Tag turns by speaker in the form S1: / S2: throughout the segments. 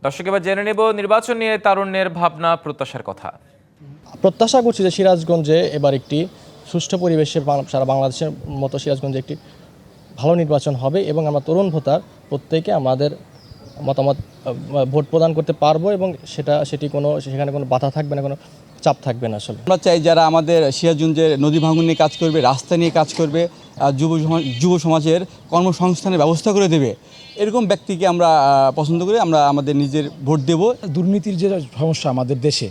S1: দর্শক, এবার জেনে নেব নির্বাচন নিয়ে তারুণ্যের ভাবনা প্রত্যাশার কথা।
S2: প্রত্যাশা করছি যে সিরাজগঞ্জে এবার একটি সুষ্ঠু পরিবেশে সারা বাংলাদেশের মতো সিরাজগঞ্জে একটি ভালো নির্বাচন হবে এবং আমরা তরুণ ভোটার প্রত্যেকে আমাদের মতামত ভোট প্রদান করতে পারবো এবং সেখানে কোনো বাধা থাকবে না, কোনো চাপ থাকবে না। আসলে
S3: আমরা চাই যারা আমাদের সিরাজগঞ্জের নদী ভাঙন নিয়ে কাজ করবে, রাস্তা নিয়ে কাজ করবে, যুব সমাজের কর্মসংস্থানের ব্যবস্থা করে দেবে, এরকম ব্যক্তিকে আমরা পছন্দ করে আমরা আমাদের নিজের ভোট দেব।
S4: দুর্নীতির যে সমস্যা আমাদের দেশে,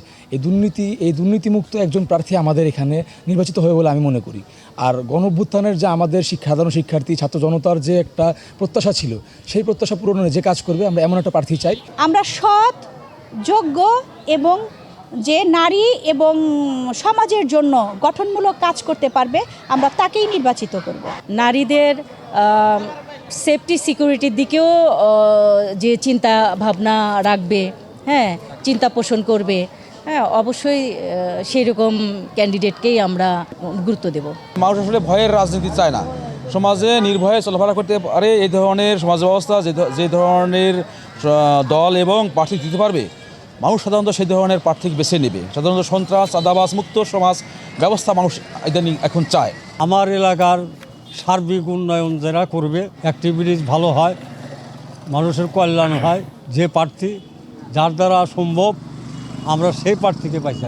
S4: এই দুর্নীতিমুক্ত একজন প্রার্থী আমাদের এখানে নির্বাচিত হবে বলে আমি মনে করি। আর গণঅভ্যুত্থানের যে আমাদের সাধারণ শিক্ষার্থী ছাত্র জনতার যে একটা প্রত্যাশা ছিল, সেই প্রত্যাশা পূরণে যে কাজ করবে, আমরা এমন একটা প্রার্থী চাই।
S5: আমরা সৎ, যোগ্য এবং যে নারী এবং সমাজের জন্য গঠনমূলক কাজ করতে পারবে, আমরা তাকেই নির্বাচিত করব।
S6: নারীদের সেফটি সিকিউরিটির দিকেও যে চিন্তা ভাবনা রাখবে, হ্যাঁ, চিন্তা পোষণ করবে, হ্যাঁ, অবশ্যই সেই রকম ক্যান্ডিডেটকেই আমরা গুরুত্ব দেব।
S7: মানুষ আসলে ভয়ের রাজনীতি চায় না, সমাজে নির্ভয়ে চলাফেরা করতে পারে এই ধরনের সমাজ ব্যবস্থা, যে ধরনের দল এবং প্রার্থী দিতে পারবে, মানুষ সাধারণত সেই ধরনের প্রার্থী বেছে নেবে। সাধারণত সন্ত্রাস, চাঁদাবাজ মুক্ত সমাজ ব্যবস্থা মানুষ ইদানিং এখন চায়।
S8: আমার এলাকার সার্বিক উন্নয়ন যারা করবে, অ্যাক্টিভিটিস ভালো হয়, মানুষের কল্যাণ হয়, যে প্রার্থী যার দ্বারা সম্ভব আমরা সেই প্রার্থীকে পাইছি।